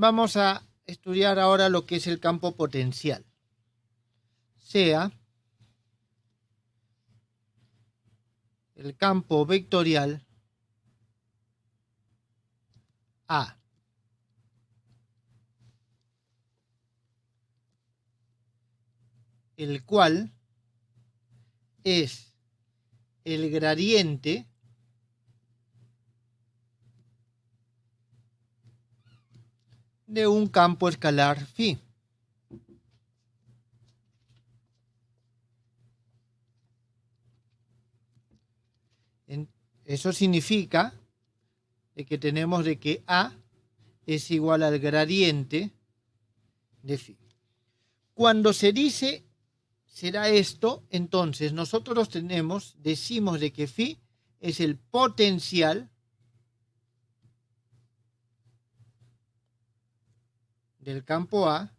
vamos a estudiar ahora lo que es el campo potencial. Sea el campo vectorial A, el cual es el gradiente de un campo escalar phi. Eso significa de que tenemos de que A es igual al gradiente de phi. Cuando se dice será esto, entonces nosotros decimos de que phi es el potencial del campo A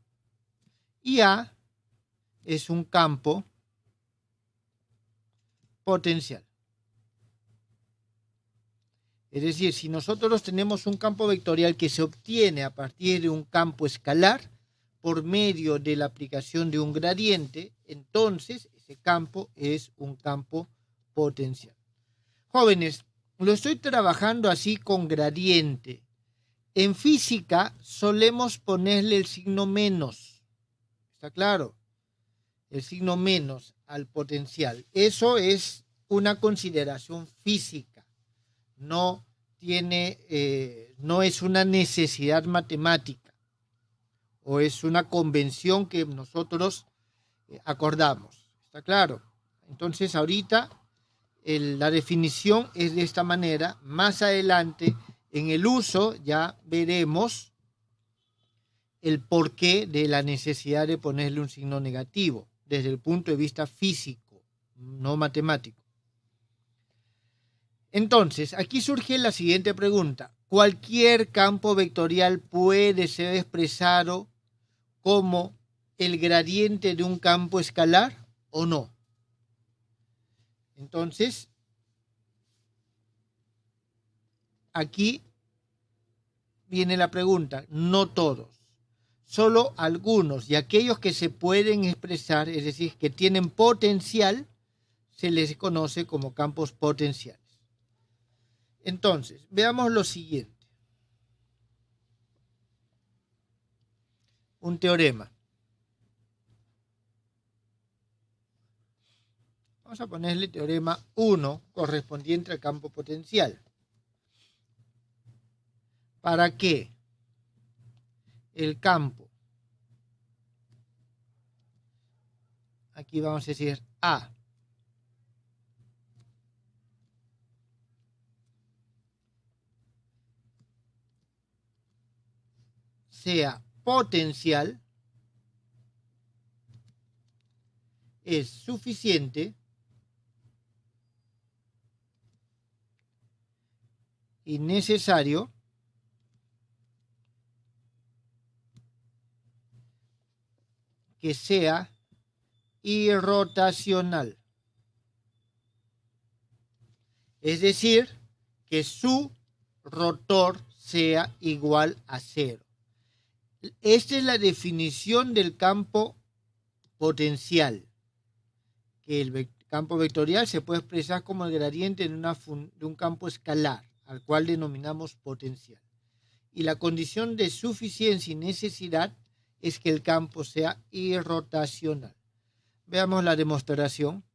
y A es un campo potencial. Es decir, si nosotros tenemos un campo vectorial que se obtiene a partir de un campo escalar por medio de la aplicación de un gradiente, entonces ese campo es un campo potencial. Jóvenes, lo estoy trabajando así con gradiente. En física solemos ponerle el signo menos. ¿Está claro? El signo menos al potencial. Eso es una consideración física. No es una necesidad matemática o es una convención que nosotros acordamos. ¿Está claro? Entonces ahorita la definición es de esta manera. Más adelante en el uso ya veremos el porqué de la necesidad de ponerle un signo negativo desde el punto de vista físico, no matemático. Entonces, aquí surge la siguiente pregunta. ¿Cualquier campo vectorial puede ser expresado como el gradiente de un campo escalar o no? Entonces, aquí viene la pregunta. No todos, solo algunos, y aquellos que se pueden expresar, es decir, que tienen potencial, se les conoce como campos potenciales. Entonces, veamos lo siguiente. Un teorema. Vamos a ponerle teorema 1 correspondiente al campo potencial. ¿Para qué? El campo, aquí vamos a decir A, sea potencial, es suficiente y necesario que sea irrotacional. Es decir, que su rotor sea igual a cero. Esta es la definición del campo potencial, que el campo vectorial se puede expresar como el gradiente de un campo escalar, al cual denominamos potencial. Y la condición de suficiencia y necesidad es que el campo sea irrotacional. Veamos la demostración.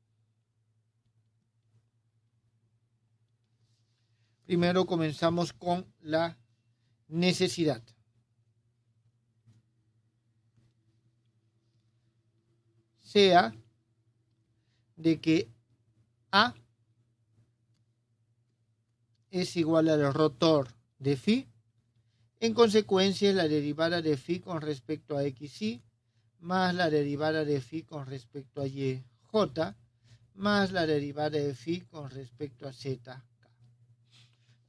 Primero comenzamos con la necesidad. Sea de que A es igual al rotor de phi. En consecuencia, la derivada de phi con respecto a xy más la derivada de phi con respecto a y j más la derivada de phi con respecto a z.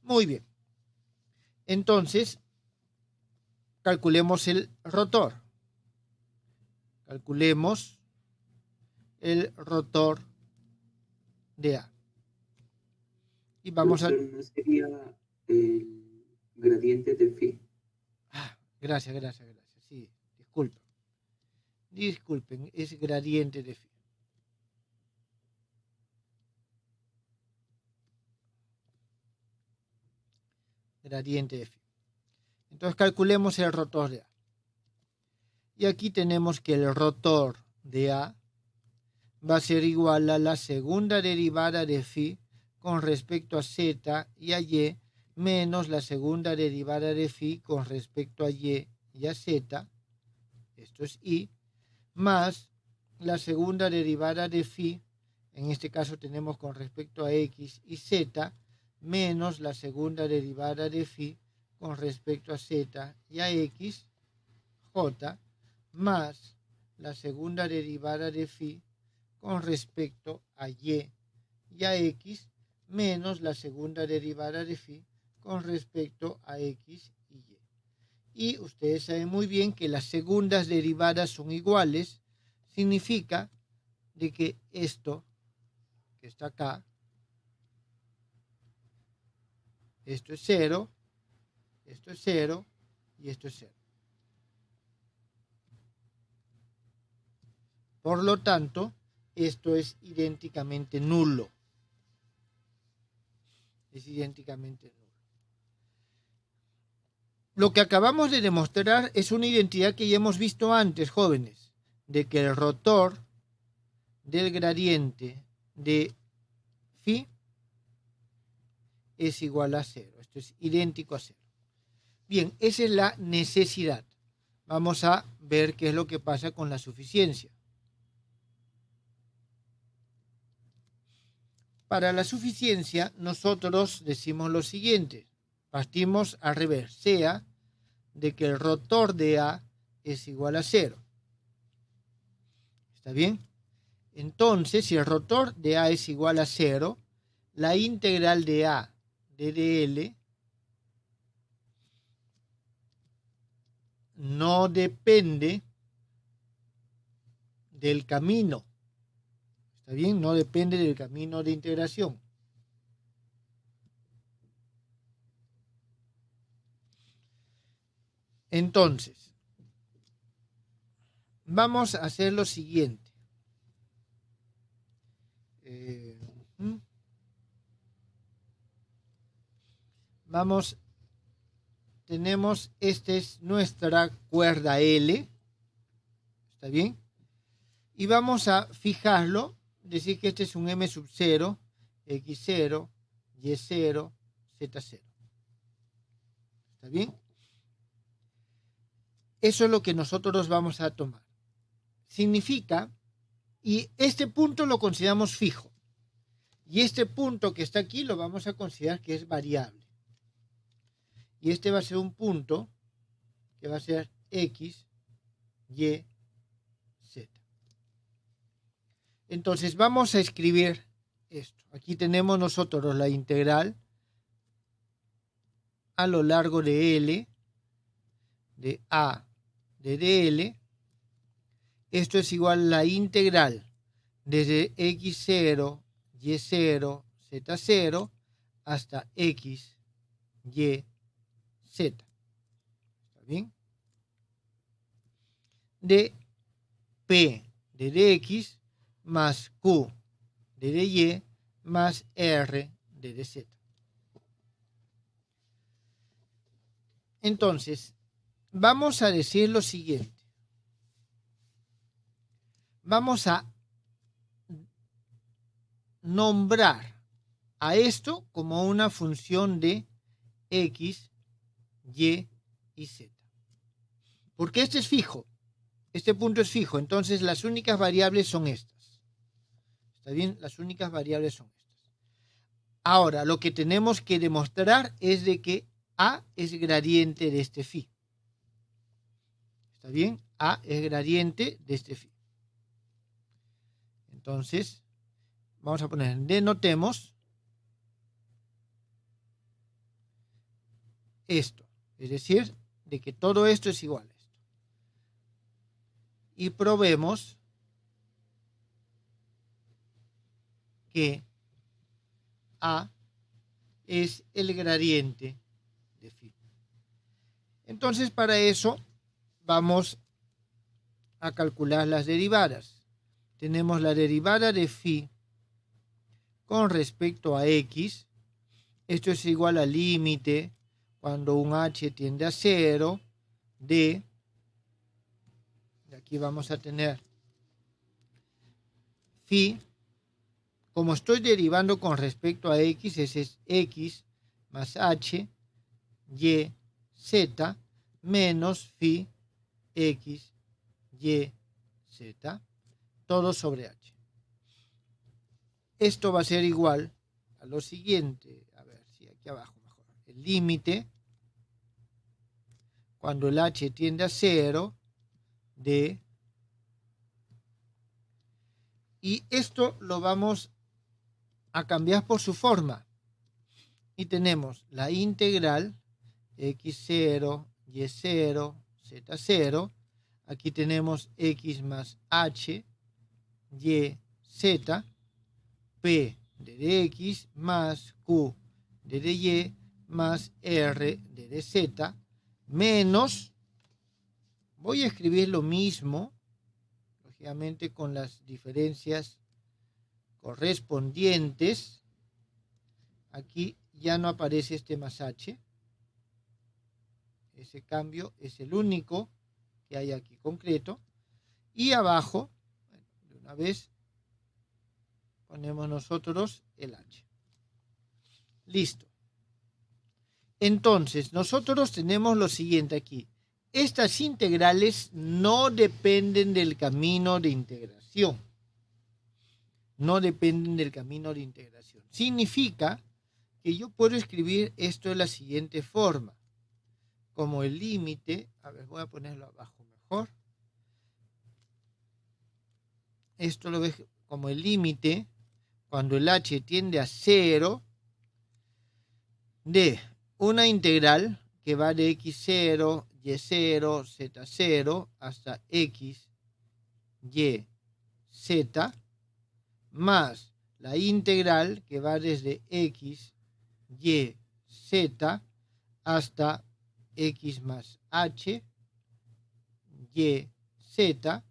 Muy bien. Entonces, calculemos el rotor. Calculemos el rotor de A. Y vamos Profesor, ¿no sería el gradiente de phi? Gracias. Sí, disculpen, es gradiente de phi. Gradiente de phi. Entonces calculemos el rotor de A. Y aquí tenemos que el rotor de A va a ser igual a la segunda derivada de phi con respecto a z y a y menos la segunda derivada de phi con respecto a y a z, esto es i, más la segunda derivada de phi, en este caso tenemos con respecto a x y z, menos la segunda derivada de phi con respecto a z y a x, j, más la segunda derivada de phi con respecto a y a x, menos la segunda derivada de phi con respecto a x y y. Y ustedes saben muy bien que las segundas derivadas son iguales, significa de que esto que está acá, esto es 0, esto es 0 y esto es 0. Por lo tanto, esto es idénticamente nulo. Es idénticamente nulo. Lo que acabamos de demostrar es una identidad que ya hemos visto antes, jóvenes, de que el rotor del gradiente de phi es igual a 0. Esto es idéntico a 0. Bien, esa es la necesidad. Vamos a ver qué es lo que pasa con la suficiencia. Para la suficiencia, nosotros decimos lo siguiente. Partimos al revés, sea de que el rotor de A es igual a 0. ¿Está bien? Entonces, si el rotor de A es igual a 0, la integral de A de dl no depende del camino. ¿Está bien? No depende del camino de integración. Entonces, vamos a hacer lo siguiente. Tenemos, esta es nuestra cuerda L, ¿está bien? Y vamos a fijarlo, decir que este es un M sub 0, X0, Y0, Z0. ¿Está bien? Eso es lo que nosotros vamos a tomar. Significa, y este punto lo consideramos fijo, y este punto que está aquí lo vamos a considerar que es variable. Y este va a ser un punto que va a ser X, Y, Z. Entonces vamos a escribir esto. Aquí tenemos nosotros la integral a lo largo de L, de A, de dl. Esto es igual a la integral desde X0, Y0, Z0 hasta X, Y, Z. ¿Está bien? De P de dx más Q de dy más R de dz. Entonces, vamos a decir lo siguiente. Vamos a nombrar a esto como una función de X, Y y Z. Porque este es fijo. Este punto es fijo. Entonces, las únicas variables son estas. ¿Está bien? Las únicas variables son estas. Ahora, lo que tenemos que demostrar es de que A es gradiente de este phi. ¿Está bien? A es gradiente de este phi. Entonces, vamos a poner, denotemos esto. Es decir, de que todo esto es igual a esto. Y probemos que A es el gradiente de phi. Entonces, para eso vamos a calcular las derivadas. Tenemos la derivada de phi con respecto a x. Esto es igual al límite cuando un h tiende a 0 de, aquí vamos a tener phi, como estoy derivando con respecto a x, ese es x más h, y, z, menos phi, x, y, z, todo sobre h. Esto va a ser igual a lo siguiente, a ver si aquí abajo mejor, el límite cuando el h tiende a 0 de, y esto lo vamos a cambiar por su forma, y tenemos la integral x0, y0, z0, aquí tenemos x más h, y, z, p de x más q de y más r de z, menos, voy a escribir lo mismo, lógicamente con las diferencias correspondientes. Aquí ya no aparece este más h, ese cambio es el único que hay aquí concreto, y abajo, de una vez, ponemos nosotros el h. Listo. Entonces, nosotros tenemos lo siguiente aquí. Estas integrales no dependen del camino de integración. No dependen del camino de integración. Significa que yo puedo escribir esto de la siguiente forma. Como el límite, a ver, voy a ponerlo abajo mejor. Esto lo ves como el límite cuando el h tiende a 0 de una integral que va de x0, y0, z0 hasta x, y, z, más la integral que va desde x, y, z hasta x más h, y, z,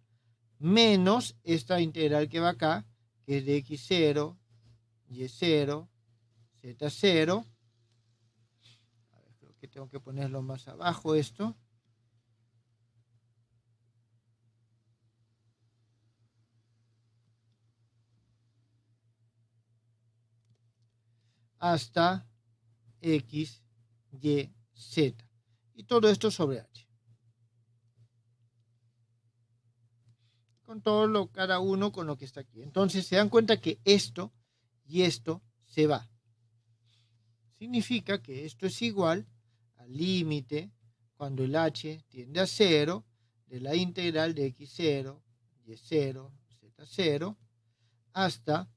menos esta integral que va acá, que es de x0, y0, z0. Que tengo que ponerlo más abajo esto. Hasta x, y, z. Y todo esto sobre h. Con todo lo, cada uno con lo que está aquí. Entonces se dan cuenta que esto y esto se va. Significa que esto es igual al límite cuando el h tiende a 0 de la integral de x0, y0, z0 hasta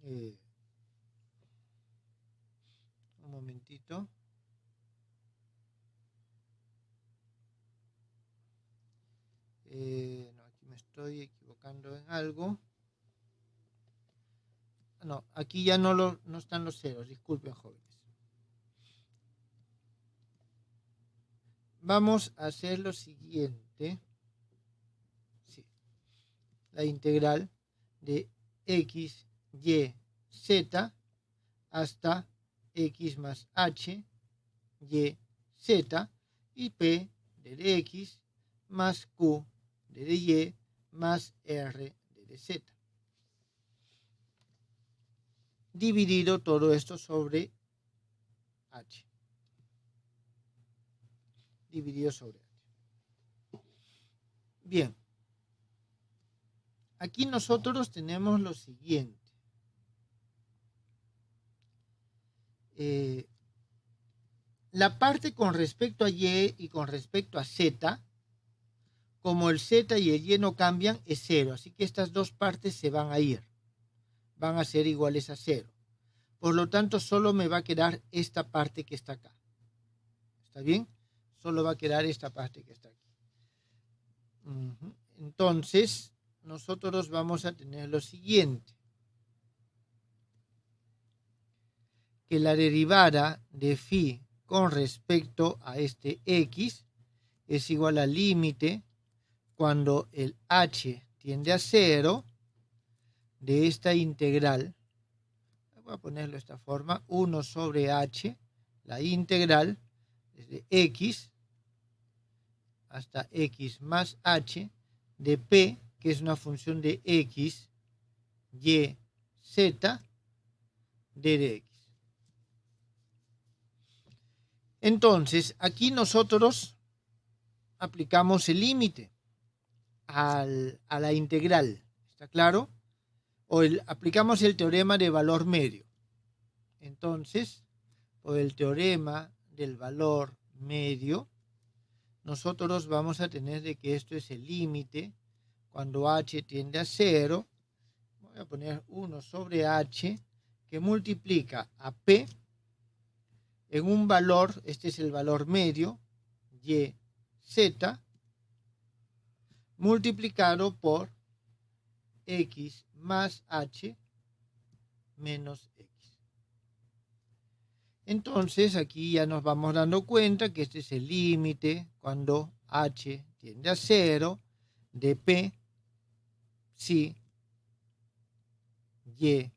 un momentito. No, aquí me estoy equivocando en algo. No, aquí ya no están los ceros, disculpen, jóvenes. Vamos a hacer lo siguiente. Sí. La integral de x, y, z hasta x más h, y, z y p de x más q de y más r de z. Dividido todo esto sobre h. Dividido sobre h. Bien. Aquí nosotros tenemos lo siguiente. La parte con respecto a y con respecto a z, como el z y el y no cambian, es 0. Así que estas dos partes se van a ir. Van a ser iguales a 0. Por lo tanto, solo me va a quedar esta parte que está acá. ¿Está bien? Solo va a quedar esta parte que está aquí. Entonces, nosotros vamos a tener lo siguiente. Que la derivada de phi con respecto a este x es igual al límite cuando el h tiende a 0 de esta integral. Voy a ponerlo de esta forma, 1 sobre h, la integral desde x hasta x más h de p, que es una función de x, y, z, d de x. Entonces, aquí nosotros aplicamos el límite a la integral, ¿está claro? Aplicamos el teorema de valor medio. Entonces, por el teorema del valor medio, nosotros vamos a tener de que esto es el límite cuando h tiende a 0. Voy a poner 1 sobre h que multiplica a p en un valor, este es el valor medio, y, z, multiplicado por x más h menos x. Entonces aquí ya nos vamos dando cuenta que este es el límite cuando h tiende a 0 de p si y,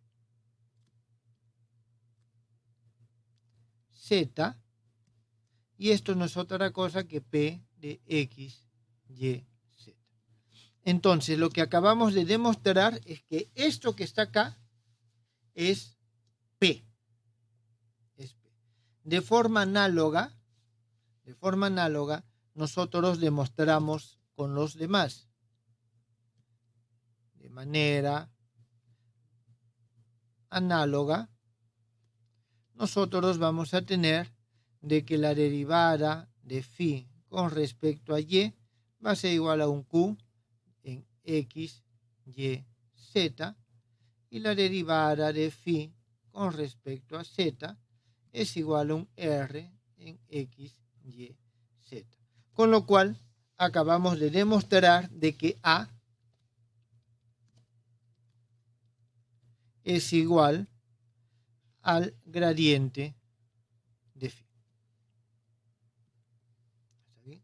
z, y esto no es otra cosa que p de x, y, z. Entonces lo que acabamos de demostrar es que esto que está acá es p. De forma análoga, nosotros demostramos con los demás. De manera análoga, nosotros vamos a tener de que la derivada de phi con respecto a y va a ser igual a un q en x, y, z, y la derivada de phi con respecto a z es igual a un r en x, y, z. Con lo cual, acabamos de demostrar de que a es igual al gradiente de phi.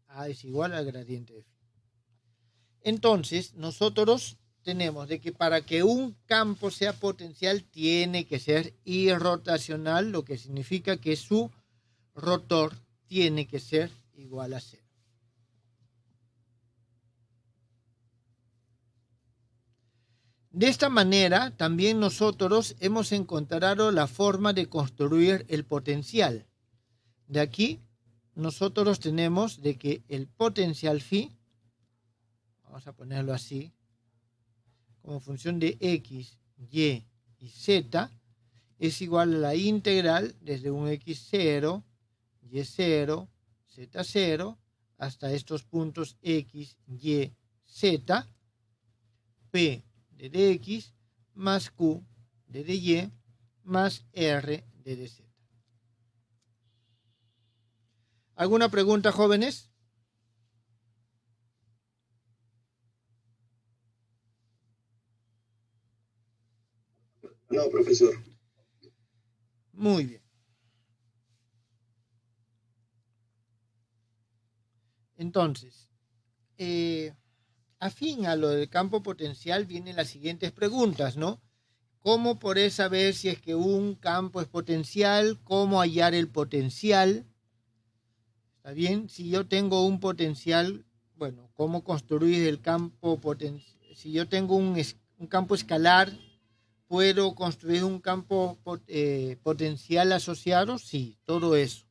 A es igual al gradiente de phi. Entonces, nosotros tenemos de que para que un campo sea potencial tiene que ser irrotacional, lo que significa que su rotor tiene que ser igual a 0. De esta manera, también nosotros hemos encontrado la forma de construir el potencial. De aquí, nosotros tenemos de que el potencial phi, vamos a ponerlo así, como función de x, y y z, es igual a la integral desde un x0, y0, z0, hasta estos puntos x, y, z, p de dx más q de dy más r de dz. ¿Alguna pregunta, jóvenes? No, profesor. Muy bien. Entonces, afín a lo del campo potencial vienen las siguientes preguntas, ¿no? ¿Cómo poder saber si es que un campo es potencial? ¿Cómo hallar el potencial? ¿Está bien? Si yo tengo un potencial, bueno, ¿cómo construir el campo potencial? Si yo tengo un campo escalar, ¿puedo construir un campo potencial asociado? Sí, todo eso.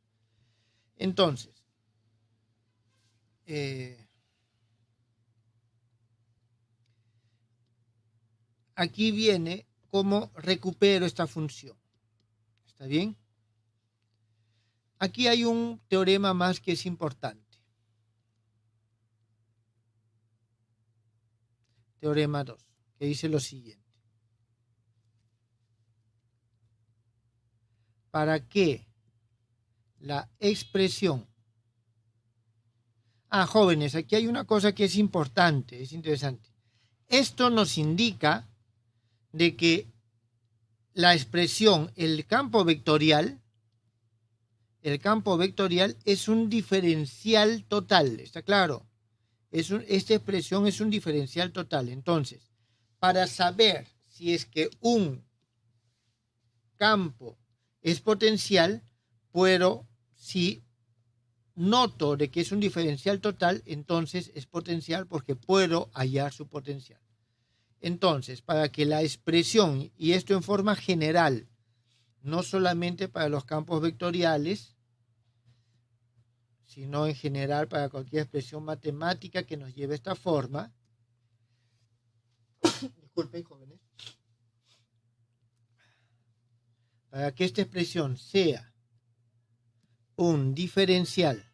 Entonces, aquí viene cómo recupero esta función. ¿Está bien? Aquí hay un teorema más que es importante. Teorema 2, que dice lo siguiente. Para que la expresión... jóvenes, aquí hay una cosa que es importante, es interesante. Esto nos indica de que la expresión, el campo vectorial, el campo vectorial es un diferencial total, ¿está claro? Esta expresión es un diferencial total. Entonces, para saber si es que un campo es potencial, si noto de que es un diferencial total, entonces es potencial porque puedo hallar su potencial. Entonces, para que la expresión, y esto en forma general, no solamente para los campos vectoriales, sino en general para cualquier expresión matemática que nos lleve a esta forma. Disculpen, jóvenes. Para que esta expresión sea un diferencial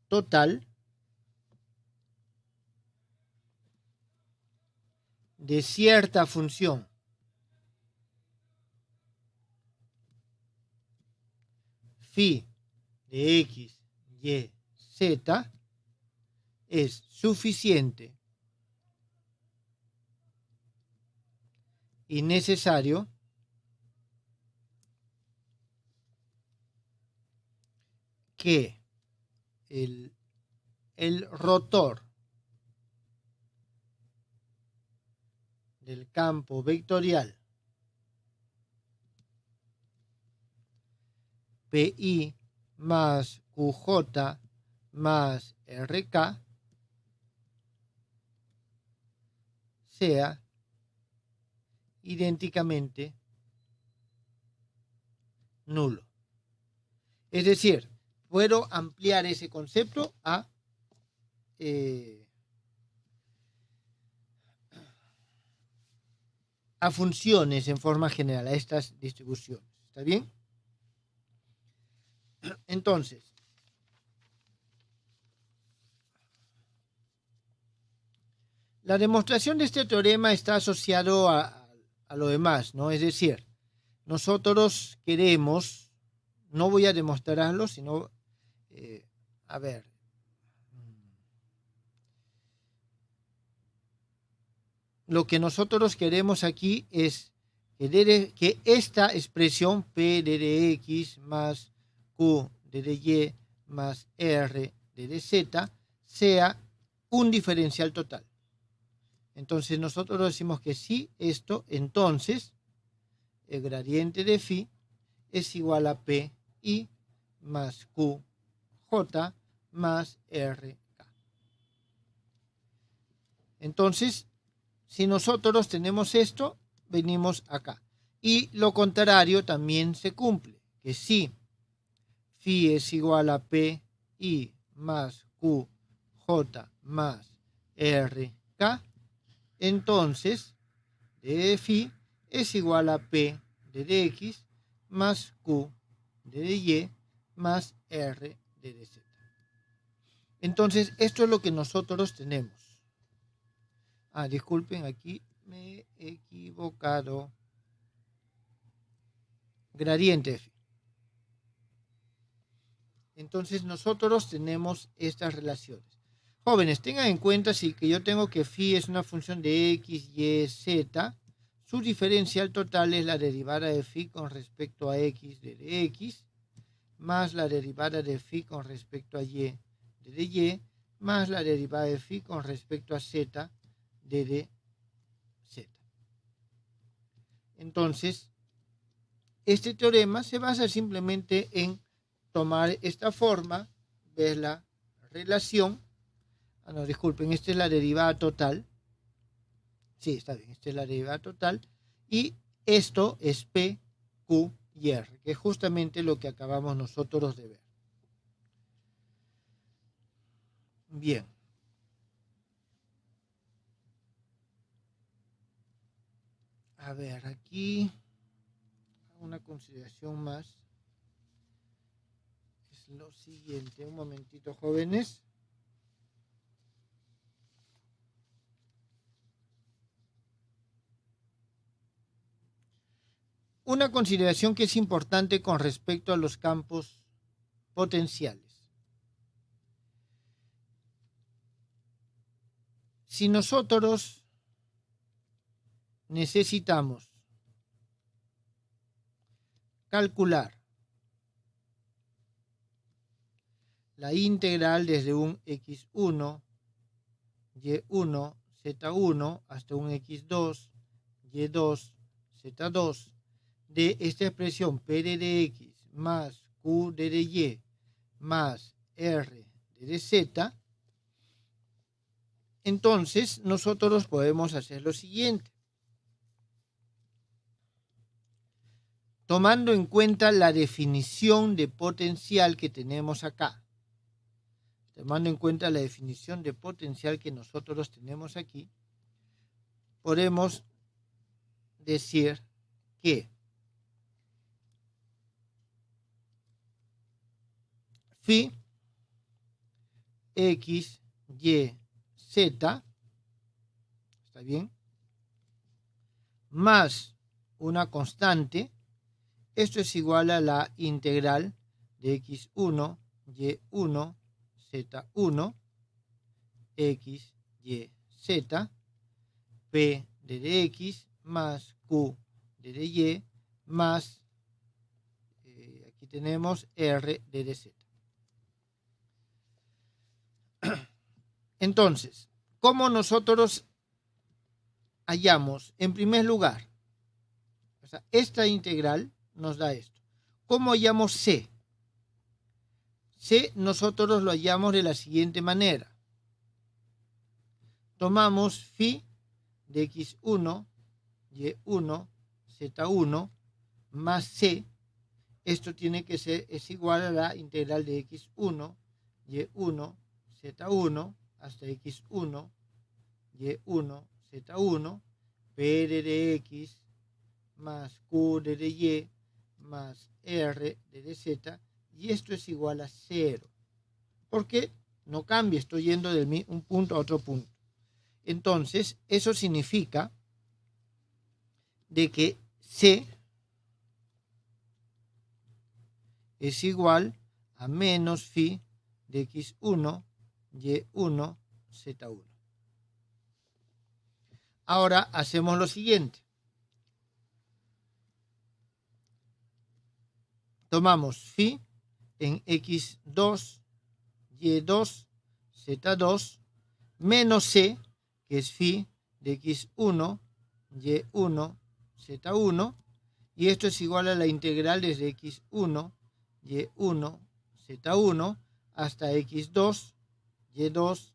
total de cierta función phi de x, y, z es suficiente y necesario que el rotor del campo vectorial PI más QJ más RK sea idénticamente nulo. Es decir, puedo ampliar ese concepto a funciones en forma general, a estas distribuciones. ¿Está bien? Entonces, la demostración de este teorema está asociado a lo demás, ¿no? Es decir, nosotros queremos, no voy a demostrarlo, sino, a ver, lo que nosotros queremos aquí es que esta expresión P de x más Q de y más R de z sea un diferencial total. Entonces nosotros decimos que si esto, entonces el gradiente de phi es igual a P I más Q J más R K. Entonces, si nosotros tenemos esto, venimos acá. Y lo contrario también se cumple, que si phi es igual a P I más Q J más R K, entonces d de phi es igual a P de dx más Q de dy más R de dz. Entonces, esto es lo que nosotros tenemos. Disculpen, aquí me he equivocado. Gradiente phi. Entonces, nosotros tenemos estas relaciones. Jóvenes, tengan en cuenta que yo tengo que phi es una función de x, y, z. Su diferencial total es la derivada de phi con respecto a x de dx, más la derivada de phi con respecto a y de dy, más la derivada de phi con respecto a z de dz. Entonces, este teorema se basa simplemente en tomar esta forma, ver la relación. No, disculpen, esta es la derivada total. Sí, está bien, esta es la derivada total. Y esto es P, Q y R, que es justamente lo que acabamos nosotros de ver. Bien. A ver, aquí una consideración más. Es lo siguiente, un momentito, jóvenes. Una consideración que es importante con respecto a los campos potenciales. Si nosotros necesitamos calcular la integral desde un x1, y1, z1 hasta un x2, y2, z2 de esta expresión p de x más q de y más r de z, entonces nosotros podemos hacer lo siguiente. Tomando en cuenta la definición de potencial que tenemos acá, tomando en cuenta la definición de potencial que nosotros tenemos aquí, podemos decir que phi x, y, z, ¿está bien? Más una constante, esto es igual a la integral de x1, y1, z1, x, y, z, p de dx más q de y más, aquí tenemos r de dz. Entonces, ¿cómo nosotros hallamos? En primer lugar, o sea, esta integral nos da esto. ¿Cómo hallamos c? C nosotros lo hallamos de la siguiente manera. Tomamos phi de x1, y1, z1 más c. Esto tiene que ser, es igual a la integral de x1, y1, z1 hasta x1, y1, z1, p de x más q de y más r de z, y esto es igual a 0. Porque no cambia, estoy yendo de un punto a otro punto. Entonces, eso significa de que c es igual a menos phi de x1, y1, z1. Ahora hacemos lo siguiente. Tomamos phi en x2, y2, z2, menos c, que es phi de x1, y1, z1, y esto es igual a la integral desde x1, y1, z1 hasta x2, y2,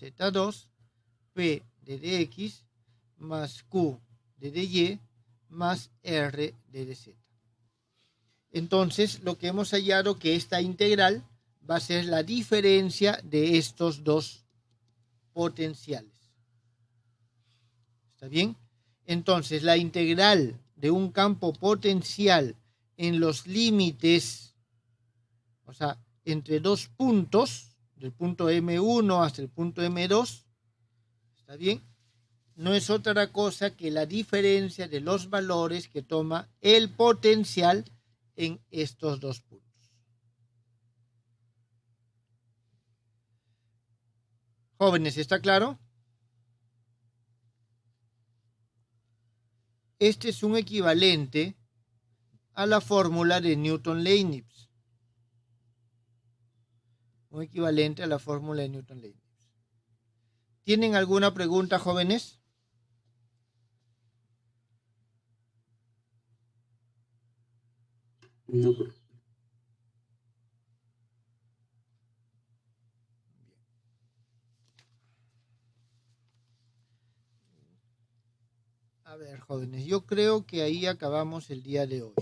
z2, p de dx más q de dy más r de dz. Entonces, lo que hemos hallado que esta integral va a ser la diferencia de estos dos potenciales. ¿Está bien? Entonces, la integral de un campo potencial en los límites, o sea, entre dos puntos, del punto M1 hasta el punto M2, ¿está bien? No es otra cosa que la diferencia de los valores que toma el potencial en estos dos puntos. Jóvenes, ¿está claro? Este es un equivalente a la fórmula de Newton-Leibniz. Un equivalente a la fórmula de Newton-Leibniz. ¿Tienen alguna pregunta, jóvenes? No. A ver, jóvenes, yo creo que ahí acabamos el día de hoy.